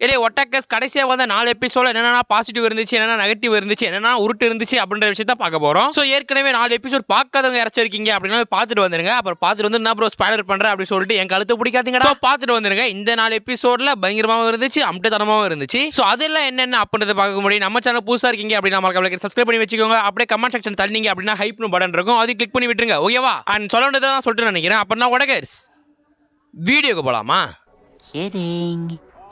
இல்ல ஒட்டக்கஸ் கடைசியா வந்த 4 எபிசோட்ல என்னென்ன பாசிட்டிவ் இருந்துச்சு, என்னென்ன நெகட்டிவ் இருந்துச்சு, என்னென்ன உருட்டு இருந்துச்சு அப்படின்ற விஷயத்த பார்க்க போறோம். சோ ஏற்கனவே 4 எபிசோட் பார்க்காதவங்க யாராச்சும் இருக்கீங்க அப்படின்னா பார்த்துட்டு வந்துருங்க. அப்புறம் பார்த்துட்டு வந்து என்ன ப்ரோ ஸ்பாயிலர் பண்றேன் அப்படி சொல்லிட்டு என் கழுத்து பிடிக்காதீங்க. சோ பார்த்துட்டு வந்துருங்க. இந்த 4 எபிசோட்ல பயங்கரமாவும் இருந்துச்சு, அம்டத்தனமாவும் இருந்துச்சு. சோ அதெல்லாம் என்னென்ன அப்படின்றத பார்க்க முடியும். நம்ம சேனல் புதுசா இருக்கீங்க அப்படின்னா மறக்காம சப்ஸ்கிரைப் பண்ணி வச்சுக்கோங்க. அப்படியே கமெண்ட் செக்ஷன் தள்ளிங்க அப்படின்னா ஹைப்னு பட்டன் இருக்கும், அதையும் கிளிக் பண்ணி விட்டுருங்க. ஓகேவா? அண்ட் சொல்ல வேண்டியதான் சொல்லிட்டு நினைக்கிறேன். அப்படின்னா ஒடகர்ஸ் வீடியோக்கு போலாமா?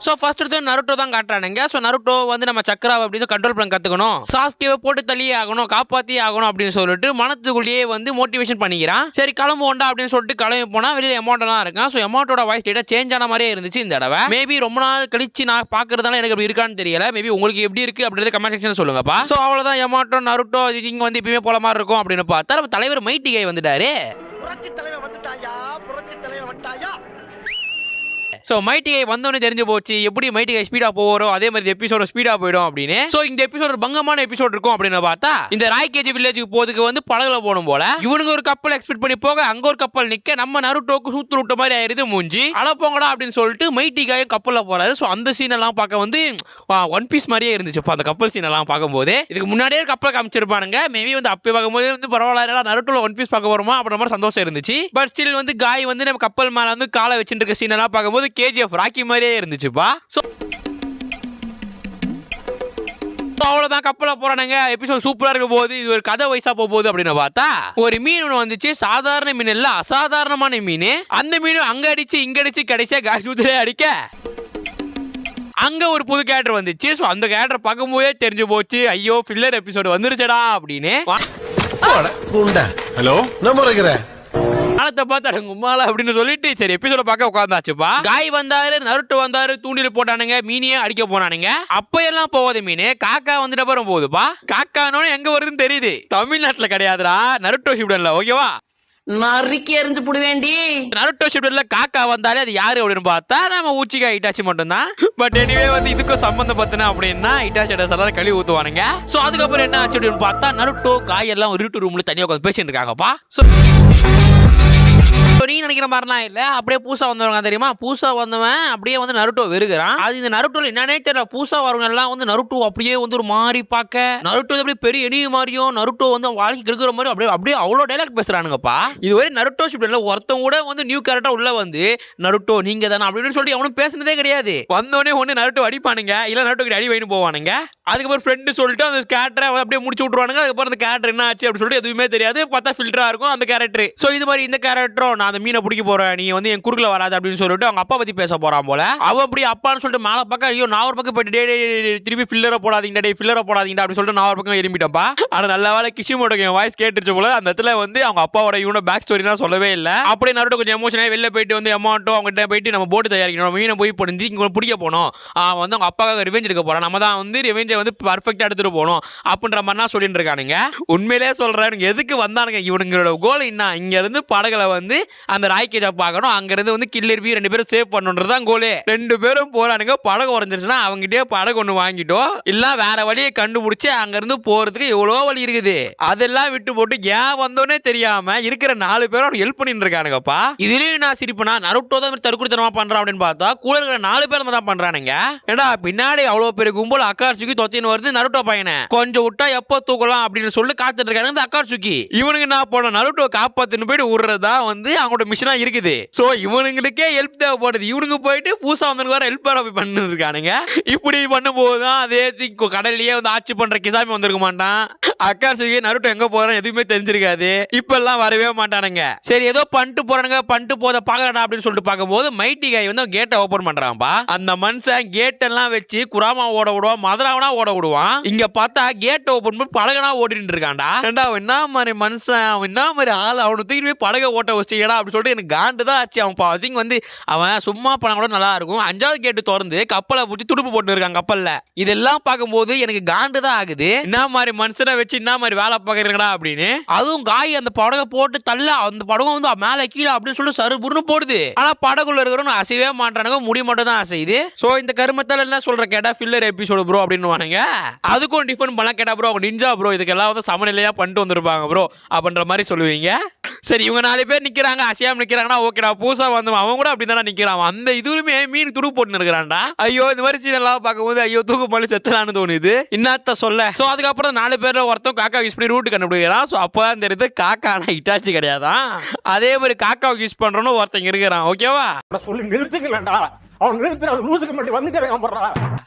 ஸோ ஃபர்ஸ்ட் எடுத்து நருட்டோ தான் காட்டுறானுங்க. ஸோ நருட்டோ வந்து நம்ம சக்கராவை அப்படி கண்ட்ரோல் பண்ண கற்றுக்கணும், சாஸ்கேவை போட்டு தள்ளியே ஆகணும், காப்பாற்றியே ஆகணும் அப்படின்னு சொல்லிட்டு மனத்துக்குள்ளேயே வந்து மோட்டிவேஷன் பண்ணிக்கிறான். சரி கிளம்பு ஒண்டா அப்படின்னு சொல்லிட்டு கிளம்பி போனால் வெளியில் எமௌண்ட்லாம் இருக்கான். ஸோ எமௌண்டோட வாய்ஸ் டேட்டா சேஞ்ச் ஆன மாதிரியே இருந்துச்சு இந்த தடவை. மேபி ரொம்ப நாள் கழிச்சு நான் பார்க்கறதால எனக்கு அப்படி இருக்கான்னு தெரியல. மேபி உங்களுக்கு எப்படி இருக்கு அப்படின்றத கமெண்ட் செக்ஷன் சொல்லுங்கப்பா. ஸோ அவ்வளோதான், எமௌண்டோ நருட்டோ இங்கே வந்து இப்பயுமே போல மாதிரி இருக்கும் அப்படின்னு பார்த்தா நம்ம தலைவர் மைட்டி கை வந்துட்டாரு. ஸோ மைட்டி கை வந்தோன்னு தெரிஞ்சு போச்சு எப்படி மைட்டி கை ஸ்பீடாக போகிறோம், அதே மாதிரி எபிசோட ஸ்பீடாக போயிடும் அப்படின்னு. ஸோ இந்த எபிசோட பங்கமான எபிசோட் இருக்கும் அப்படின்னு பார்த்தா இந்த ராய்கேஜி வில்லேஜுக்கு போறதுக்கு வந்து படகுல போகணும் போல. இவனுக்கு ஒரு கப்பல் எக்ஸ்பெக்ட் பண்ணி போக அங்க ஒரு கப்பல் நிக்க நம்ம நருட்டோக்கு சூத்து விட்ட மாதிரி ஆயிருது மூஞ்சி. போங்கடா அப்படின்னு சொல்லிட்டு மைட்டி காயும் கப்பல்ல போறாரு. ஸோ அந்த சீன் எல்லாம் பார்க்க வந்து ஒன் பீஸ் மாதிரியே இருந்துச்சு அந்த கப்பல் சீன் எல்லாம் பார்க்கும்போது. இதுக்கு முன்னாடியே கப்பல் காமிச்சிருப்பானுங்க. மேபி வந்து அப்பே பார்க்கும்போது வந்து பரவாயில்ல நருட்டோல ஒன் பீஸ் பார்க்க போறோமா அப்படின்ற மாதிரி சந்தோஷம் இருந்துச்சு. பட் ஸ்டில் வந்து காய் வந்து நம்ம கப்பல் மேல வந்து காலை வச்சுட்டு இருக்க சீன் எல்லாம் பார்க்கும்போது கேஜிஎஃப் ராக்கி மாதிரியே இருந்துச்சுப்பா. அவ்வளவுதான், கப்பல போறானுங்க. எபிசோட் சூப்பரா இருக்க போது, இது ஒரு கதை வயசா போகுது அப்படின்னு பார்த்தா ஒரு மீன் ஒன்று வந்துச்சு. சாதாரண மீன் இல்ல, அசாதாரணமான மீன். அந்த மீன் அங்க அடிச்சு இங்க அடிச்சு கடைசியா காசூத்திலே அடிக்க அங்க ஒரு புது கேரக்டர் வந்துச்சு. ஸோ அந்த கேரக்டர் பார்க்கும்போதே தெரிஞ்சு போச்சு, ஐயோ ஃபில்லர் எபிசோடு வந்துருச்சடா அப்படின்னு. ஹலோ நம்ம இருக்கிறேன் கும்மால அப்படின்னு சொல்லிட்டு சரி எபிசோட பார்க்க உட்கார்ந்தாச்சுப்பா. காய் வந்தாரு, நருட்டோ வந்தாரு, தூண்டில் போட்டானுங்க, மீனையே அடிக்க போனானுங்க. அப்ப எல்லாம் போகாத மீன் காக்கா வந்துட்டு அப்புறம் போகுதுப்பா. காக்கானோன்னு எங்க வருதுன்னு தெரியுது, தமிழ்நாட்டுல கிடையாதுடா, நருட்டோ ஷிப்டன்ல. ஓகேவா? நறுக்கி எரிஞ்சு புடுவேண்டி. நருட்டோ ஷிப்டன்ல காக்கா வந்தாலே அது யாரு அப்படின்னு பார்த்தா நம்ம ஊச்சிகா இட்டாச்சி மட்டும் தான். பட் எனிவே வந்து இதுக்கும் சம்பந்தம் பத்தின அப்படின்னா இட்டாச்சி எல்லாம் கழுவி ஊத்துவானுங்க. சோ அதுக்கப்புறம் என்ன ஆச்சு அப்படின்னு பார்த்தா நருட்டோ காய் எல்லாம் ஒரு இருட்டு ரூம்ல தனியா உட்காந்து பேசிட்டு இருக்காங்கப்பா. நீ நினைக்கிற மாதிரிலாம் இல்ல, அப்படியே பூசா வந்தவங்க தெரியுமா, பூசா வந்தவன் அப்படியே வந்து நருட்டோ வெறுக்கிறான். அது இந்த நருட்டோல என்னன்னே தெரியல. பூசா வரவங்க எல்லாம் வந்து நருட்டோ அப்படியே வந்து ஒரு மாதிரி பார்க்க, நருட்டோ அப்படியே பெரிய எனிய மாதிரியும் நருட்டோ வந்து வாழ்க்கை கெடுக்கிற மாதிரி அப்படியே அப்படியே அவ்வளோ டைலாக் பேசுறானுங்கப்பா. இதுவரை நருட்டோ ஷிப்ல ஒருத்தன் கூட வந்து நியூ கேரக்டர் உள்ள வந்து நருட்டோ நீங்க தானே அப்படின்னு சொல்லி அவனும் பேசுனதே கிடையாது. வந்தோடனே ஒண்ணு நருட்டோ அடிப்பானுங்க, இல்ல நருட்டோ கிட்ட அடி வைன்னு போவானுங்க. அதுக்கப்புறம் ஃப்ரெண்டு சொல்லிட்டு அந்த கேரக்டரை அப்படியே முடிச்சு விட்டுருவானுங்க. அதுக்கப்புறம் அந்த கேரக்டர் என்ன ஆச்சு அப்படின்னு சொல்லிட்டு எதுவுமே தெரியாது, பார்த்தா ஃபில்டரா இருக்கும் அந்த கேரக்டர். ஸோ இது மாதிரி இந்த கேரக்டரும் நான் அந்த மீனை பிடிக்க போறேன், நீ வந்து என் குறுக்குல வராது அப்படின்னு சொல்லிட்டு அவங்க அப்பா பத்தி பேச போறான் போல. அவன் அப்படி அப்பான்னு சொல்லிட்டு மேல பக்கம் ஐயோ நான் ஒரு பக்கம் போயிட்டு திருப்பி ஃபில்லரை போடாதீங்கடா, டே ஃபில்லரை போடாதீங்கடா அப்படின்னு சொல்லிட்டு நான் ஒரு பக்கம் எலும்பிட்டப்பா. ஆனா நல்ல வேலை கிஷிமோட்டோக்கு என் வாய்ஸ் கேட்டுருச்சு போல. அந்த இடத்துல வந்து அவங்க அப்பாவோட இவனோட பேக் ஸ்டோரிலாம் சொல்லவே இல்லை. அப்படியே நருட்டோ கொஞ்சம் எமோஷனாக வெளில போயிட்டு வந்து அமௌண்ட்டோ அவங்ககிட்ட போயிட்டு நம்ம போட்டு தயாரிக்கணும், மீனை போய் பொடிஞ்சு இங்கே பிடிக்க போனோம், அவன் வந்து அவங்க அப்பாவுக்கு ரிவெஞ்ச் எடுக்க போறான், நம்ம தான் வந்து ரிவெஞ்சை வந்து பர்ஃபெக்டா எடுத்துட்டு போகணும் அப்படின்ற மாதிரி சொல்லிட்டு இருக்கானுங்க. உண்மையிலே சொல்றேன், எதுக்கு வந்தானுங்க இவனுங்களோட கோல் என்ன, இங்க இருந்து படகுல வந்து அந்த ராய்கேஜா பார்க்கணும், அங்க இருந்து வந்து கில்லர் பி 2 பேரும் சேவ் பண்ணணும்ன்றதான் கோலே. 2 பேரும் போறானுங்க. படகு உடஞ்சிருச்சுன்னா அவங்ககிட்டயே படகு ஒண்ணு வாங்கிட்டோம், இல்ல வேற வழியை கண்டுபிடிச்சு அங்க இருந்து போறதுக்கு எவ்வளோ வழி இருக்குது. அதெல்லாம் விட்டு போட்டு ஏன் வந்தோன்னே தெரியாம இருக்கிற 4 பேரும் ஹெல்ப் பண்ணிட்டு இருக்கானுங்கப்பா. இதுலயும் நான் சிரிப்பனா நருட்டோ தான் தற்கொலைத்தனமா பண்றான் அப்படின்னு பார்த்தா கூட இருக்கிற 4 பேர் தான் பண்றானுங்க. ஏடா பின்னாடி அவ்வளவு பெரிய கும்பல் அக்காட்சுக்கி தொத்தின்னு வருது, நருட்டோ பையனை கொஞ்சம் விட்டா எப்போ தூக்கலாம் அப்படின்னு சொல்லி காத்துட்டு இருக்காங்க அக்காட்சுக்கி. இவனுக்கு நான் போன நருட்டோ காப்பாத்துன்னு போயிட்டு விடுறதா வந்து அவங்களோட மிஷனா இருக்குது. சோ இவனுங்களுக்கே ஹெல்ப் தேவைப்படுது, இவனுக்கு போயிட்டு பூசா வந்து வர ஹெல்ப் பண்ணி இருக்கானுங்க. இப்படி பண்ணும்போது தான் அதே கடல்லையே வந்து ஆட்சி பண்ற கிசாமி வந்திருக்க மாட்டான். அக்காட்சுக்கி நருட்டோ எங்க போறான் எதுவுமே தெரிஞ்சிருக்காது. இப்ப எல்லாம் வரவே மாட்டானுங்க. சரி ஏதோ பண்ணிட்டு போறானுங்க, பண்ணிட்டு போத பாக்கடா அப்படின்னு சொல்லிட்டு பார்க்கும்போது மைட்டி காய் வந்து கேட்டை ஓபன் பண்றான்பா. அந்த மனுஷன் கேட் எல்லாம் வச்சு குராமா ஓட விடுவான், மதுராவனா ஓட விடுவான். இங்க பார்த்தா கேட் ஓபன் பண்ணி படகனா ஓடிட்டு இருக்கான்டா. அவன் என்ன மாதிரி மனுஷன், அவன் என்ன மாதிரி ஆள், அவனு தூக்கி போய் படகை ஓட்ட வச்சுடா அப்படின்னு சொல்லிட்டு எனக்கு காண்டு தான் ஆச்சு. அவன் பாத்தீங்க வந்து அவன் சும்மா பண்ண கூட நல்லா இருக்கும். 5வது கேட்டு திறந்து கப்பலை பிடிச்சி துடுப்பு போட்டு இருக்கான் கப்பல்ல. இதெல்லாம் பார்க்கும்போது எனக்கு காண்டு தான் ஆகுது. என்ன மாதிரி மனுஷனை வச்சு வச்சு என்ன மாதிரி வேலை பாக்குறீங்கடா அப்படின்னு. அதுவும் காய் அந்த படகை போட்டு தள்ள அந்த படகம் வந்து மேல கீழே அப்படின்னு சொல்லி சருபுருன்னு போடுது. ஆனா படகுள்ள இருக்கிறவங்க அசையவே மாட்டானுங்க, முடி மட்டும் தான் அசையுது. சோ இந்த கருமத்தால என்ன சொல்ற கேட்டா ஃபில்லர் எபிசோடு ப்ரோ அப்படின்னு வானுங்க. அதுக்கும் டிஃபன் பண்ண கேட்டா ப்ரோ அவங்க நிஞ்சா ப்ரோ, இதுக்கெல்லாம் வந்து சமநிலையா பண்ணிட்டு வந்திருப்பாங்க ப்ரோ அப்படின்ற மாதிரி சொல்லுவீங்க. சரி இவங்க 4 பேர் நிக்கிறாங்க, அசையாம நிக்கிறாங்கன்னா ஓகேடா. பூசா வந்து அவன் கூட அப்படிதானே நிக்கிறான். அந்த இதுவுமே மீன் துடு போட்டு இருக்கிறான்டா. ஐயோ இந்த மாதிரி சீன் எல்லாம் பார்க்கும்போது ஐயோ தூக்கு பண்ணி செத்துலான்னு தோணுது. இன்னத்த சொல்ல. சோ அதுக்கப்புறம் 4 பேர்ல ஒருத்தன் காக்கா யூஸ் பண்ணி ரூட் கண்டுபிடிக்கிறான். சோ அப்பதான் தெரியுது காக்கானா இட்டாச்சி கிடையாதான். அதே மாதிரி காக்கா யூஸ் பண்றோன்னு ஒருத்தங்க இருக்கிறான். ஓகேவா சொல்லி நிறுத்துக்கலடா, அவன் நிறுத்துற லூசுக்கு மட்டும் வந்துட்டே.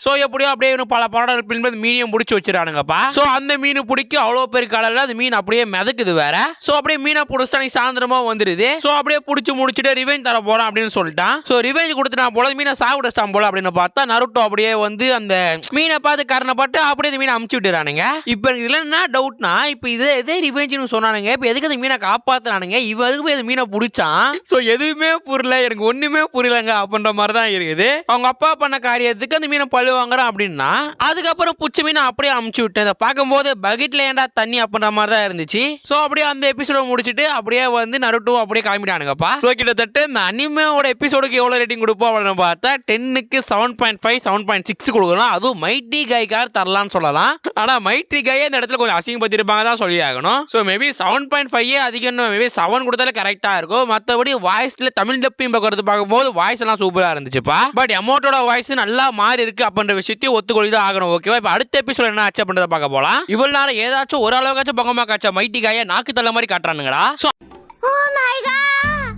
சோ எப்படியோ அப்படியே பல பாடல் பின்பு மீனையும் பிடிச்சி வச்சிருக்கானுங்கப்பா. சோ அந்த மீன் பிடிக்க அவ்வளோ பெரிய கடல்ல அந்த மீன் அப்படியே மிதக்குது வேற. சோ அப்படியே மீனை பிடிச்சிட்டா நீ சாயந்தரமா வந்துருது. சோ அப்படியே பிடிச்சி முடிச்சுட்டு ரிவெஞ்ச் தர போறான் அப்படின்னு சொல்லிட்டான். சோ ரிவெஞ்ச் கொடுத்துட்டா போல மீனை சாப்பிட்டான் போல அப்படின்னு பார்த்தா நருட்டோ அப்படியே வந்து அந்த மீனை பார்த்து கரணப்பட்டு அப்படியே இந்த மீனை அமுச்சு விட்டுறானுங்க. இப்ப எனக்கு இதுல என்ன டவுட்னா, இப்ப இதே ரிவெஞ்ச்னு சொன்னானுங்க, இப்ப எதுக்கு அந்த மீனை காப்பாத்துறானுங்க, இவன் எதுக்கு போய் அந்த மீனை பிடிச்சான்? சோ எதுவுமே புரியல, எனக்கு ஒண்ணுமே புரியலங்க அப்படின்ற மாதிரி தான் இருக்குது. அவங்க அப்பா பண்ண காரியத்துக்கு அந்த மீனை பழு வாங்குறான் அப்படின்னா அதுக்கப்புறம் புச்ச மீனை அப்படியே அமுச்சு விட்டேன். அதை பார்க்கும்போது பக்கெட்ல ஏன்டா தண்ணி அப்படின்ற மாதிரி தான் இருந்துச்சு. சோ அப்படியே அந்த எபிசோட முடிச்சுட்டு அப்படியே வந்து நருட்டோ அப்படியே கிளம்பிட்டானுங்கப்பா. சோ கிட்டத்தட்ட இந்த அனிமேவோட எபிசோடுக்கு எவ்வளவு ரேட்டிங் கொடுப்போம் அப்படின்னு பார்த்தா 10க்கு 7.5 7.6 கொடுக்கலாம். அதுவும் மைட்டி கைக்கார் தரலான்னு சொல்லலாம். ஆனா மைட்டி கையை இந்த இடத்துல கொஞ்சம் அசிங்கப்படுத்திருப்பாங்க தான் சொல்லி ஆகணும். சோ மேபி 7.5 அதிகம், மேபி 7 கொடுத்தாலே கரெக்டா இருக்கும். மற்றபடி வாய்ஸ்ல தமிழ் டப்பிங் பார்க்கும்போது வாய்ஸ் எல்லாம் சூப்பரா இருந்துச்சுப்பா. பட் எமோட்டோட வாய்ஸ் நல்லா மாறி இருக்கு அப்படின்ற விஷயத்தையும் ஒத்துக்கொள்ளிதான் ஆகணும். ஓகேவா, இப்ப அடுத்த எபிசோட் என்ன ஆச்சு அப்படின்றத பார்க்க போலாம். இவ்வளவு நேரம் ஏதாச்சும் ஒரு அளவுக்காச்சும் பங்கமா காய்ச்சா மைட்டி காய நாக்கு தள்ள மாதிரி காட்டுறானுங்களா.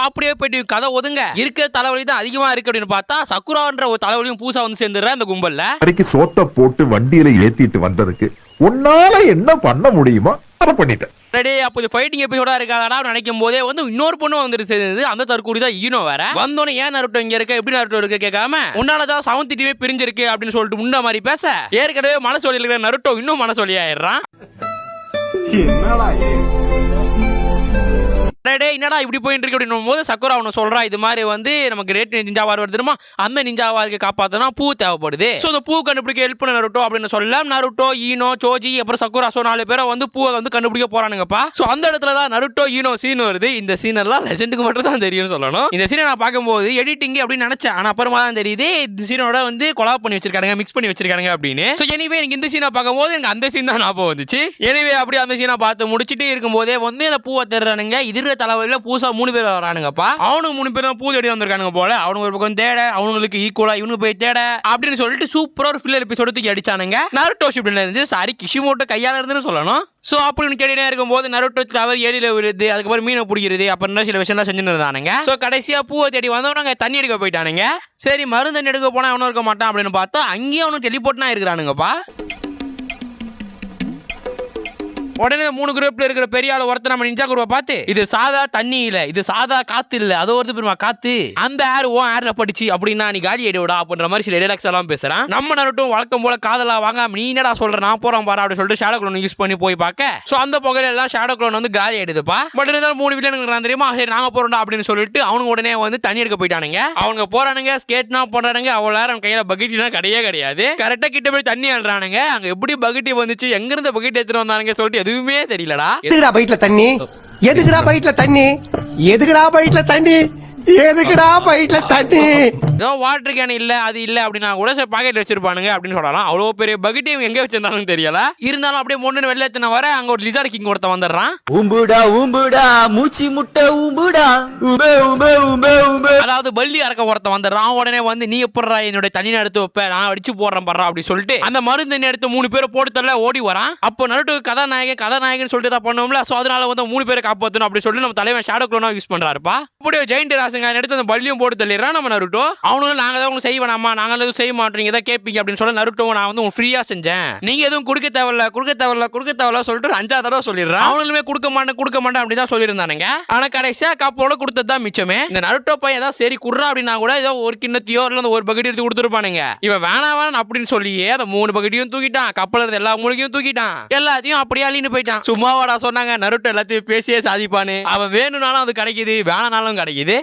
அப்படியே போயிட்டு கதை ஒதுங்க, இருக்கிற தலைவலி தான் அதிகமா இருக்கு அப்படின்னு பார்த்தா சக்குரான்ற ஒரு தலைவலியும் பூசா வந்து சேர்ந்துடுற இந்த கும்பல்ல. சோத்த போட்டு வண்டியில ஏத்திட்டு வந்ததுக்கு உன்னால என்ன பண்ண முடியுமோ அதை பண்ணிட்டேன். அப்போ ஃபைட்டிங் எபிசோடா இருக்காதா நினைக்கும் போதே வந்து இன்னொரு பொண்ணு வந்துட்டு சேர்ந்தது. அந்த தற்கூடி தான் ஈனோ வேற வந்தோன்னே ஏன் நருட்டோ இங்க இருக்க, எப்படி நருட்டோ இருக்கு கேட்காம உன்னாலதான் 7th டிவி பிரிஞ்சிருக்கு அப்படின்னு சொல்லிட்டு முண்டா மாதிரி பேச ஏற்கனவே மனசு வலி இருக்கிற நருட்டோ இன்னும் மனசு வலி ஆயிடுறான். என்னடா இப்படி போயிட்டு இருக்கு அப்படின்னு போது சக்குரா அவனை சொல்றா, இது மாதிரி வந்து நமக்கு ரேட் நிஞ்சாவா வருதுமா, அந்த நிஞ்சாவாருக்கு காப்பாத்தனா பூ தேவைப்படுது. சோ அந்த பூ கண்டுபிடிக்க ஹெல்ப் பண்ண நருட்டோ அப்படின்னு சொல்ல நருட்டோ ஈனோ சோஜி அப்புறம் சக்குரா சோ 4 பேரை வந்து பூவை வந்து கண்டுபிடிக்க போறானுங்கப்பா. சோ அந்த இடத்துல தான் நருட்டோ ஈனோ சீன் வருது. இந்த சீன் எல்லாம் லெஜெண்டுக்கு மட்டும் தான் தெரியும்னு சொல்லணும். இந்த சீனை நான் பார்க்கும்போது எடிட்டிங் அப்படின்னு நினைச்சேன், ஆனா அப்புறமா தான் தெரியுது இந்த சீனோட வந்து கொலாப் பண்ணி வச்சிருக்காங்க, மிக்ஸ் பண்ணி வச்சிருக்காங்க அப்படின்னு. சோ எனிவே எனக்கு இந்த சீனை பார்க்கும்போது எனக்கு அந்த சீன் தான் ஞாபகம் வந்துச்சு. எனிவே அப்படியே அந்த சீனை பார்த்து முடிச்சிட்டு இருக்கும்போதே வந்து அந்த பூவை தேடுறானுங்க. இதுற தலைவலியில பூசா 3 பேர் வரானுங்கப்பா. அவனுக்கு 3 பேர் தான் பூ தேடி வந்திருக்கானுங்க போல. அவனுக்கு ஒரு பக்கம் தேட, அவங்களுக்கு ஈக்குவலா இவனுக்கு போய் தேட அப்படின்னு சொல்லிட்டு சூப்பரா ஒரு ஃபில்லர் எபிசோடு தூக்கி அடிச்சானுங்க. நருட்டோ ஷிப்ல இருந்து சாரி கிஷிமோட்டோ கையால இருந்துன்னு சொல்லணும். சோ அப்படின்னு கேட்டுட்டே இருக்கும்போது நருட்டோ தவறு ஏரியில விழுது, அதுக்கப்புறம் மீனை பிடிக்கிறது அப்புறம் சில விஷயம் செஞ்சுட்டு இருந்தானுங்க. சோ கடைசியா பூவை தேடி வந்தவங்க தண்ணி எடுக்க போயிட்டானுங்க. சரி மருந்து தண்ணி எடுக்க போனா அவனும் இருக்க மாட்டான் அப்படின்னு பார்த்தா அங்கேயும் அவனுக்கு டெலிபோர்ட்னா இருக்கிறானுங்கப்பா. உடனே 3 குரூப்ல இருக்கிற பெரிய ஆளு ஒருத்தர் நம்ம நிஞ்சா குரூப்பை பார்த்து இது சாதா தண்ணி இல்ல, இது சாதா காத்து இல்ல, அது ஒரு பெருமா காத்து, அந்த ஏர் ஓ ஏர்ல படிச்சு அப்படின்னா நீ காலி ஆயிடுடா அப்படின்ற மாதிரி சில டைலாக்ஸ் எல்லாம் பேசுறான். நம்ம நருட்டும் வழக்கம் போல காதலா வாங்க நீ என்னடா சொல்ற நான் போறேன் பாரு அப்படின்னு சொல்லிட்டு ஷேடோ க்ளோன் யூஸ் பண்ணி போய் பார்க்க சோ அந்த புகையில எல்லாம் ஷேடோ க்ளோன் வந்து காலி ஆயிடுதுப்பா. பட் இருந்தாலும் 3 வில்லனுங்க தெரியுமா, சரி நாங்க போறோம்டா அப்படின்னு சொல்லிட்டு அவனுக்கு உடனே வந்து தண்ணி எடுக்க போயிட்டானுங்க. அவங்க போறானுங்க, ஸ்கேட்னா போறானுங்க, அவ்வளவு நேரம் கையில பக்கெட்னா கிடையாது. கரெக்டா கிட்ட போய் தண்ணி அழுறானுங்க. அங்க எப்படி பக்கெட் வந்துச்சு, எங்க இருந்து பக்கெட் எடுத்துட்டு வந்தானுங்க சொல்லிட்டு எதுவுமே தெரியலடா. எதுக்குடா பைட்ல தண்ணி, எதுக்குடா பைட்ல தண்ணி, எதுக்குடா பைட்ல தண்ணி, எதுக்குடா பைட்ல தண்ணி, ஏதோ வாட்டர் கேன் இல்ல அது இல்ல அப்படின்னா கூட சரி பாக்கெட் வச்சிருப்பானுங்க அப்படின்னு சொல்லலாம். அவ்வளவு பெரிய பக்கெட் எங்க வச்சிருந்தாலும் தெரியல. இருந்தாலும் அப்படியே மொன்னு வெளில எத்தனை வர அங்க ஒரு லிசார்ட் கிங் ஒருத்த வந்துடுறான். ஊம்புடா ஊம்புடா மூச்சி முட்டை ஊம்புடா ஊம்பே ஊம்பே ஊம்பே ஊம்பே, அதாவது பள்ளி அறக்க ஒருத்த வந்துடுறான். உடனே வந்து நீ எப்படா என்னோட தண்ணி எடுத்து வைப்ப, நான் அடிச்சு போடுறேன் பண்றா அப்படி சொல்லிட்டு அந்த மருந்து தண்ணி எடுத்து 3 பேரை போட்டு தள்ள ஓடி வரான். அப்போ நருட்டோ கதாநாயகன் சொல்லிட்டு தான் பண்ணுவோம்ல. சோ அதனால வந்து 3 பேரை காப்பாற்றணும் அப்படி சொல்லிட்டு நம்ம தலைவன் ஷேடோ க்ளோனா யூஸ் பண்றாருப்பா. அப்படியே ஜெயிண்ட் ராசங்க எடுத்து அந்த பள்ளியும் போட்டு தள்ளிடுறான் நம்ம நருட்டோ. அவனும் நாங்க தான் உங்களுக்கு செய்ய வேணாமா, நாங்க எதுவும் செய்ய மாட்டீங்க ஏதாவது கேட்பீங்க அப்படின்னு சொல்ல நருட்டோ நான் வந்து உங்களுக்கு ஃப்ரீயா செஞ்சேன், நீங்க எதுவும் கொடுக்க தேவையில்ல சொல்லிட்டு 5ஆவது தடவை சொல்லிடுறான். அவனுமே கொடுக்க மாட்டேன் அப்படிதான் சொல்லியிருந்தானுங்க. ஆனா கடைசியா காப்போட கொடுத்தது தான் மிச்சமே. இந்த நருட்டோ பையன் ஏதாவது சரி குடுறா அப்படின்னா கூட ஏதோ ஒரு கிண்ணத்தையோ இல்ல ஒரு பக்கெட் எடுத்து கொடுத்துருப்பானுங்க. இவன் வேணாம் அப்படின்னு சொல்லியே அந்த 3 பக்கெட்டையும் தூக்கிட்டான், கப்பல இருந்து எல்லா மூலிகையும் தூக்கிட்டான், எல்லாத்தையும் அப்படியே அள்ளின்னு போயிட்டான். சும்மாவாடா சொன்னாங்க நருட்டோ எல்லாத்தையும் பேசியே சாதிப்பானு. அவன் வேணும்னாலும் அது கிடைக்குது, வேணானாலும் கிடைக்குது.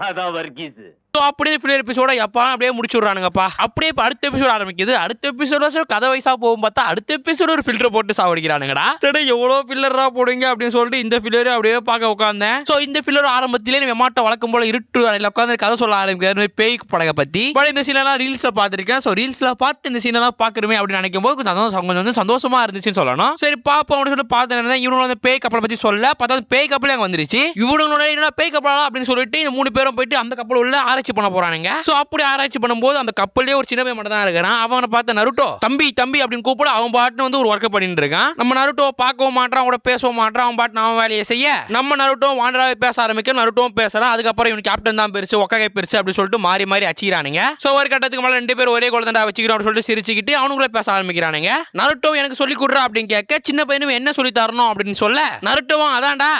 அதான் வர்கீஸ். ஸோ அப்படியே ஃபில்லர் எபிசோட எப்பா அப்படியே முடிச்சுடுறானுங்கப்பா. அப்படியே இப்போ அடுத்த எபிசோட் ஆரம்பிக்குது. அடுத்த எபிசோட கதை வயசா போகும் பார்த்தா அடுத்த எபிசோட ஒரு ஃபில்டர் போட்டு சாவடிக்கிறானுங்கடா. சரி எவ்வளோ ஃபில்லரா போடுங்க அப்படின்னு சொல்லிட்டு இந்த ஃபில்லரை அப்படியே பார்க்க உட்காந்தேன். ஸோ இந்த ஃபில்லர் ஆரம்பத்திலே நம்ம மாட்ட வழக்கம் போல இருட்டு அறையில் உட்காந்து கதை சொல்ல ஆரம்பிக்கிறாரு பேய் படகை பற்றி. பட் இந்த சீனெல்லாம் ரீல்ஸில் பார்த்துருக்கேன். ஸோ ரீல்ஸில் பார்த்து இந்த சீனெல்லாம் பார்க்குறமே அப்படின்னு நினைக்கும் போது கொஞ்சம் வந்து சந்தோஷமா இருந்துச்சுன்னு சொல்லணும். சரி பாப்போம் அப்படின்னு சொல்லிட்டு பார்த்துருந்தேன். இவங்க வந்து பேய் கப்பலை பற்றி சொல்ல பார்த்தா பேய் கப்பலே அங்கே வந்துருச்சு. இவங்களோட என்ன பேய் கப்பலா அப்படின்னு சொல்லிட்டு இந்த 3 பேரும் போயிட்டு அந்த கப்பல் உள்ள ஆராய்ச்சி பண்ண போறானுங்க. சோ அப்படி ஆராய்ச்சி பண்ணும்போது அந்த கப்பல்லே ஒரு சின்ன பையன் மட்டும் தான் இருக்கிறான். அவனை பார்த்த நருட்டோ தம்பி தம்பி அப்படின்னு கூப்பிட அவன் பாட்டு வந்து ஒரு ஒர்க் பண்ணிட்டு இருக்கான். நம்ம நருட்டோ பார்க்கவும் மாட்டான், அவனோட பேசவும் மாட்டான். அவன் பாட்டு அவன் வேலையை செய்ய நம்ம நருட்டோ வாண்டராவே பேச ஆரம்பிக்க நருட்டோவும் பேசுறான். அதுக்கப்புறம் இவன் கேப்டன் தான் பெருசு ஒக்ககை பெருசு அப்படின்னு சொல்லிட்டு மாறி மாறி அச்சிக்கிறானுங்க. சோ ஒரு கட்டத்துக்கு மேல 2 பேரும் ஒரே குழந்தை வச்சுக்கிறோம் அப்படின்னு சொல்லிட்டு சிரிச்சுக்கிட்டு அவனுக்குள்ள பேச ஆரம்பிக்கிறானுங்க. நருட்டோ எனக்கு சொல்லி கொடுறா அப்படின்னு கேட்க சின்ன பையனும் என்ன சொல்லி தரணும் அப்படின்னு சொல்ல நருட்டோவும் அதான்டா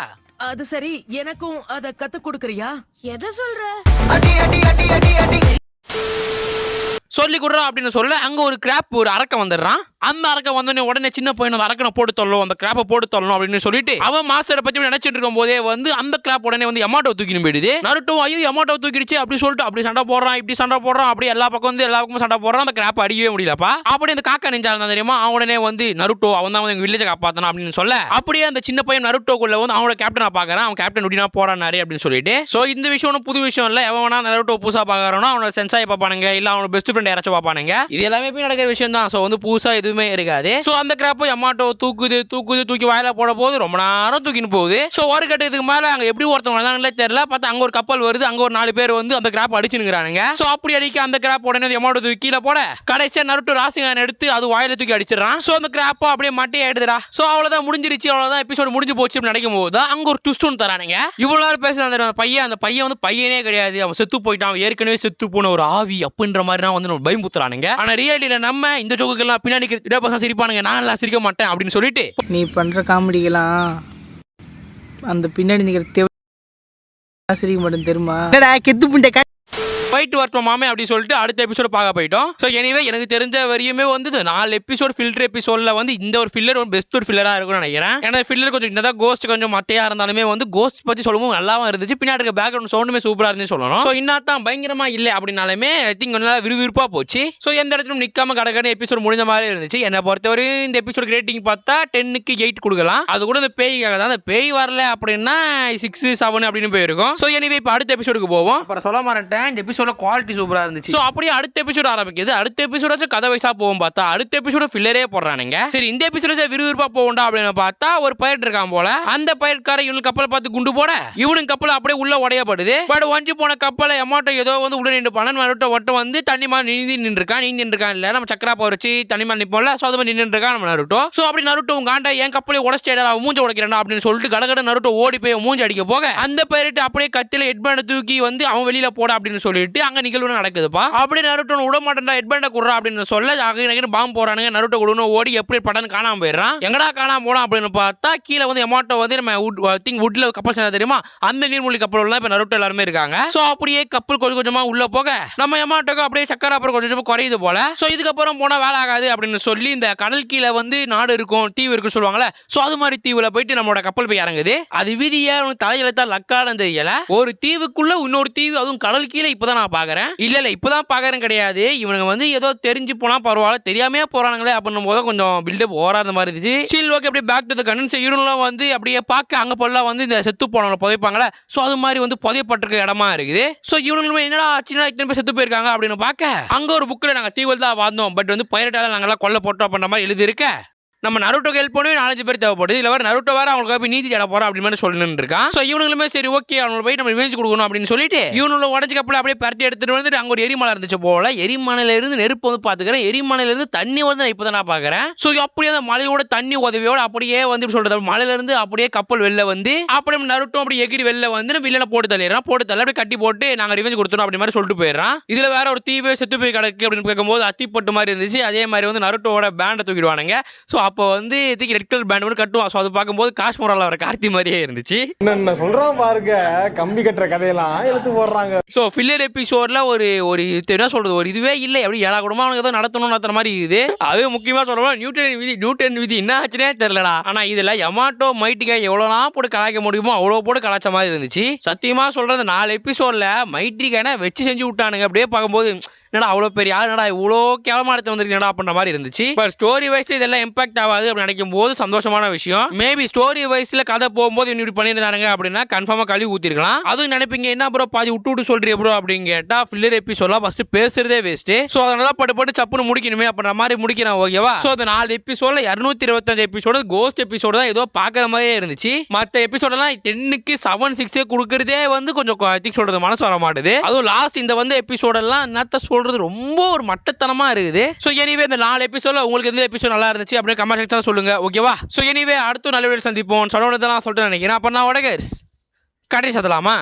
அது சரி எனக்கும் அத கத்து கொடுக்கறியா? எதை சொல்ற? சொல்லி கொடுறா அப்படின்னு சொல்ல அங்க ஒரு கிராப் ஒரு அரக்க வந்துடுறான். அந்த அரக்க வந்தோடனே உடனே சின்ன பையன் அந்த அரக்கனை போட்டு தள்ளணும், அந்த கிராப்பை போட்டு தள்ளணும் அப்படின்னு சொல்லிட்டு அவன் மாஸ்டரை பத்தி நினைச்சிட்டு இருக்கும் போதே வந்து அந்த கிராப் உடனே வந்து யமாட்டோ தூக்கின்னு போயிடுது. நருட்டோ ஐயோ யமாட்டோ தூக்கிடுச்சு அப்படி சொல்லிட்டு அப்படி சண்டை போடுறான், இப்படி சண்டை போடுறான், அப்படி எல்லா பக்கம் வந்து எல்லா பக்கமும் சண்டை போடுறான். அந்த கிராப் அடிக்கவே முடியலப்பா. அப்படி அந்த காக்கா நெஞ்சா இருந்தா தெரியுமா, அவன் உடனே வந்து நருட்டோ அவன் தான் வந்து எங்க வில்லேஜை காப்பாத்தனா அப்படின்னு சொல்ல அப்படியே அந்த சின்ன பையன் நருட்டோக்குள்ள வந்து அவனோட கேப்டனை பாக்குறான். அவன் கேப்டன் எப்படினா போறானாரு அப்படின்னு சொல்லிட்டு. சோ இந்த விஷயம் ஒன்றும் புது விஷயம் இல்ல. எவனா நருட்டோ புதுசா பாக்குறானோ அவனோட சென்சாய் பாப்பானுங்க, இல்ல அவனோட பெஸ்ட் ஃப்ரெண்ட் யாராச்சும் பாப்பானுங்க. இது எல்லாமே போய் நடக்கிற விஷயம் தான். சோ வந்து புதுசா எதுவுமே இருக்காது. சோ அந்த கிராப்பை யமாட்டோ தூக்கி வாயில போட போது ரொம்ப நேரம் தூக்கின்னு போகுது. சோ ஒரு கட்டத்துக்கு மேல அங்க எப்படி ஒருத்தவங்க வந்தாங்களே தெரியல. பார்த்தா அங்க ஒரு கப்பல் வருது, அங்க ஒரு 4 பேர் வந்து அந்த கிராப் அடிச்சுனுங்கிறானுங்க. சோ அப்படி அடிக்க அந்த கிராப் உடனே யமாட்டோ தூக்கி கீழே போட கடைசியா நருட்டோ ராசிங்கான் எடுத்து அது வாயில தூக்கி அடிச்சிடறான். சோ அந்த கிராப்போ அப்படியே மட்டே ஆயிடுதுடா. சோ அவ்வளவுதான் முடிஞ்சிருச்சு, அவ்வளவுதான் எபிசோட் முடிஞ்சு போச்சு நினைக்கும் போது அங்க ஒரு ட்விஸ்ட் ஒன்று தரானுங்க. இவ்வளவு நேரம் பேசுற அந்த பையன் வந்து பையனே கிடையாது, அவன் செத்து போயிட்டான், அவன் ஏற்கனவே செத்து போன ஒரு ஆவி அப்படின்ற மாதிரி வந்து நம்ம பயமுத்துறானுங்க. ஆனா ரியாலிட்டியில நம்ம இந்த ஜோக்குக்கெல்லாம் பின்னாடி பசங்க சிரிப்பானுங்க, நான் எல்லாம் சிரிக்க மாட்டேன் அப்படின்னு சொல்லிட்டு நீ பண்ற காமெடிக்கெல்லாம் அந்த பின்னாடி நிக்கிற சிரிக்க மாட்டேன் தெரியுமா? கெத்து புண்டை போயிட்டு வரட்டும் மாமே அப்படின்னு சொல்லிட்டு அடுத்த எபிசோட பார்க்க போயிட்டோம். ஸோ எனிவே எனக்கு தெரிஞ்ச வரையுமே வந்து 4 எபிசோட் ஃபில்டர் எபிசோட்ல வந்து இந்த ஒரு ஃபில்லர் ஒரு பெஸ்ட் ஒரு ஃபில்லரா இருக்கும்னு நினைக்கிறேன். ஏன்னா ஃபில்லர் கொஞ்சம் என்னதான் கோஸ்ட் கொஞ்சம் மட்டையா இருந்தாலுமே வந்து கோஸ்ட் பத்தி சொல்லும்போது நல்லாவும் இருந்துச்சு, பின்னாடி இருக்க பேக்ரவுண்ட் சவுண்டுமே சூப்பரா இருந்துச்சு சொல்லணும். ஸோ இன்னும் பயங்கரமா இல்லை அப்படின்னாலுமே ஐ திங்க் கொஞ்சம் நல்லா விறுவிறுப்பா போச்சு. ஸோ எந்த இடத்துலையும் நிக்காம கடற்கரை எபிசோட் முடிஞ்ச மாதிரி இருந்துச்சு. என்னை பொறுத்தவரை இந்த எபிசோட் ரேட்டிங் பார்த்தா 10க்கு 8 கொடுக்கலாம். அது கூட இந்த பேய்க்காக தான். அந்த பேய் வரல அப்படின்னா 6, 7 அப்படின்னு போயிருக்கும். ஸோ எனிவே இப்போ அடுத்த எபிசோடுக்கு போவோம். அப்புறம் சொல்ல மாட்டேன், இந்த எபிசோட குவாலிட்டி சூப்பரா இருந்துச்சு. சோ அப்படியே அடுத்த எபிசோட் ஆரம்பிக்குது. அடுத்த எபிசோட கதை வயசா போகும் பார்த்தா அடுத்த எபிசோட ஃபில்லரே போடுறானுங்க. சரி இந்த எபிசோட விறுவிறுப்பா போகும்டா அப்படின்னு பார்த்தா ஒரு பைலட் இருக்கான் போல. அந்த பைலட்கார இவனுக்கு கப்பலை பார்த்து குண்டு போட இவனுக்கு கப்பல் அப்படியே உள்ள உடையப்படுது. பட் வஞ்சி போன கப்பலை எமாட்டோ ஏதோ வந்து உள்ள நின்று பண்ண நருட்டோ வந்து தண்ணி மாதிரி நீந்தி இருக்கான் இல்ல நம்ம சக்கரா போச்சு தண்ணி மாதிரி நிப்போம்ல. சோ அது மாதிரி நின்று இருக்கான் நம்ம நருட்டோ. சோ அப்படி நருட்டோ காண்டா என் கப்பலை உடச்சிட்டா மூஞ்ச உடைக்கிறா அப்படின்னு சொல்லிட்டு கடகட நருட்டோ ஓடி போய் மூஞ்சி அடிக்க போக அந்த பைலட் அப்படியே கத்தில ஹெட்பேண்ட் தூக்கி வந்து அவன் வெளியில போட அப்படின்னு சொல்லிட்டு அங்க நிகழ்வு நடக்குதுப்பா. அப்படி நருட்டோ விட மாட்டேன்டா ஹெட்பேண்ட குடுறா அப்படின்னு சொல்ல பாம்பு போறானுங்க. நருட்டோ குடுன்னு ஓடி எப்படி படம் காணாம போயிடுறான். எங்கடா காணாம போலாம் அப்படின்னு பார்த்தா கீழே வந்து எமாட்டோ வந்து நம்ம வுட்ல கப்பல் சேர்ந்தா தெரியுமா அந்த நீர்மூழ்கி கப்பல் எல்லாம் இப்ப நருட்டோ எல்லாருமே இருக்காங்க. சோ அப்படியே கப்பல் கொஞ்சம் கொஞ்சமா உள்ள போக நம்ம எமாட்டோக்கு அப்படியே சக்கரை அப்புறம் கொஞ்சம் கொஞ்சமா குறையுது போல. சோ இதுக்கப்புறம் போனா வேலை ஆகாது அப்படின்னு சொல்லி இந்த கடல் கீழே வந்து நாடு இருக்கும் தீவு இருக்கு சொல்லுவாங்கல்ல. சோ அது மாதிரி தீவுல போயிட்டு நம்மளோட கப்பல் போய் இறங்குது. அது விதியா தலையிலத்தா லக்காலம் தெரியல. ஒரு தீவுக்குள்ள இன்னொரு தீவு அதுவும் கடல் கீழே இப்பதான் நான் பாக்குறேன். இல்ல இப்பதான் பாக்குறேன் கிடையாது. இவனுங்க வந்து ஏதோ தெரிஞ்சு போனா பரவாயில்ல, தெரியாமே போறானுங்களே அப்படின்னு போது கொஞ்சம் பில்டப் ஓராத மாதிரி இருந்துச்சு. சீல் ஓகே அப்படியே பேக் டு தி கன்ஸ் இவனுலாம் வந்து அப்படியே பார்க்க அங்க போல வந்து இந்த செத்து போனவங்களை புதைப்பாங்களே. சோ அது மாதிரி வந்து புதைப்பட்டிருக்க இடமா இருக்குது. சோ இவனுங்க என்னடா ஆச்சுன்னா இத்தனை பேர் செத்து போயிருக்காங்க அப்படின்னு பார்க்க அங்க ஒரு புக்ல நாங்க தீவில் தான் வாழ்ந்தோம், பட் வந்து பைரட்டால நாங்கெல்லாம் கொல்ல போட்டோம் அப்படின்ற மாதிரி எழுதி இருக்க நம்ம நருட்டோக்கு ஹெல்ப் பண்ணி 4-5 பேர் தேவைப்படுது. இல்ல வேற நருட்டோ வேற அவங்களுக்கு போய் நீதி தேட போறோம் அப்படி மாதிரி சொல்லிட்டு இருக்கான். சோ இவனுங்களுமே சரி ஓகே அவங்களுக்கு போய் நம்ம ரிவெஞ்ச் கொடுக்கணும் அப்படின்னு சொல்லிட்டு இவனுள்ள உடஞ்ச கப்பல அப்படியே பரட்டி எடுத்துட்டு வந்து அங்க ஒரு எரிமலை இருந்துச்சு போல. எரிமலையில இருந்து நெருப்பு வந்து பாத்துக்கிறேன், எரிமலையில இருந்து தண்ணி வந்து நான் இப்பதான் நான் பாக்குறேன். சோ அப்படியே அந்த மலையோட தண்ணி உதவியோட அப்படியே வந்து சொல்றது மலையில இருந்து அப்படியே கப்பல் வெளில வந்து அப்படியே நருட்டோ அப்படி எகிரி வெளில வந்து வில்லனை போட்டு தள்ளிடுறான். போட்டு தள்ளி அப்படியே கட்டி போட்டு நாங்க ரிவெஞ்ச் கொடுத்தோம் அப்படி மாதிரி சொல்லிட்டு போயிடுறான். இதுல வேற ஒரு தீவே செத்து போய் கிடக்கு அப்படின்னு கேட்கும்போது அத்திப்பட்டு மாதிரி இருந்துச்சு. அதே மாதிரி வந்து நருட்டோட பேண்டை தூக்கிடுவானுங்க. சோ அப்போ வந்து தூக்கி ரெட் கலர் பேண்ட் மட்டும் கட்டுவான். ஸோ அது பார்க்கும்போது காஷ்மீரால வர கார்த்தி மாதிரியே இருந்துச்சு. என்ன சொல்றான் பாருங்க, கம்பி கட்டுற கதையெல்லாம் எடுத்து போடுறாங்க. ஸோ ஃபில்லர் எபிசோட்ல ஒரு என்ன சொல்றது, ஒரு இதுவே இல்லை. அப்படி ஏழா கூடமா அவனுக்கு ஏதோ நடத்தணும் நடத்துற மாதிரி இருக்குது. அது முக்கியமா சொல்லணும் நியூட்டன் விதி என்ன ஆச்சுனே தெரியலடா. ஆனா இதுல யமாட்டோ மைட்டிகா எவ்வளோலாம் போட்டு கலாய்க்க முடியுமோ அவ்வளோ போட்டு கலாய்ச்ச மாதிரி இருந்துச்சு. சத்தியமா சொல்றது 4 எபிசோட்ல மைட்டிகான வச்சு செஞ்சு விட்டானுங்க. அப்படியே பார்க்கும்போது என்னடா அவ்வளோ பெரிய ஆள், என்னடா இவ்வளோ கேவலமா எடுத்து வந்திருக்கா அப்படின்ற மாதிரி இருந்துச்சு. பட் ஸ்டோரி வைஸ்ல இதெல்லாம் இம்பாக்ட் ஆகாது அப்படின்னு நினைக்கும் போது சந்தோஷமான விஷயம். மேபி ஸ்டோரி வைஸ்ல கதை போகும்போது இப்படி பண்ணியிருந்தாங்க அப்படின்னா கன்ஃபார்மா கழுவி ஊத்திருக்கலாம். அதுவும் நினைப்பீங்க என்ன ப்ரோ பாதி விட்டு சொல்றீ ப்ரோ அப்படின்னு கேட்டா ஃபில்லர் எபிசோட்லாம் ஃபர்ஸ்ட் பேசுறதே வேஸ்ட். ஸோ அதனால பட்டு சப்புன்னு முடிக்கணுமே அப்படின்ற மாதிரி முடிக்கிறேன். ஓகேவா? ஸோ அந்த 4 எபிசோட்ல 225 எபிசோடு கோஸ்ட் எபிசோடு தான் ஏதோ பார்க்குற மாதிரியே இருந்துச்சு. மற்ற எபிசோடெல்லாம் 10க்கு 7, 6 கொடுக்கறதே வந்து கொஞ்சம் சொல்றது மனசு வர மாட்டுது. அதுவும் லாஸ்ட் இந்த வந்து எபிசோடெல்லாம் என்னத்த சொல்றது ரொம்ப ஒரு மட்டத்தனமா இருக்குது. சோ எனிவே இந்த 4 எபிசோட்ல உங்களுக்கு எந்த எபிசோட் நல்லா இருந்துச்சு அப்படியே கமெண்ட் செக்ஷன்ல சொல்லுங்க. ஓகேவா? சோ எனிவே அடுத்த நல்ல வீடியோ சந்திப்போம். சொல்லணும்னு தான் சொல்லிட்டு நினைக்கிறேன். அப்ப நான் கடைசி சத்தலாமா?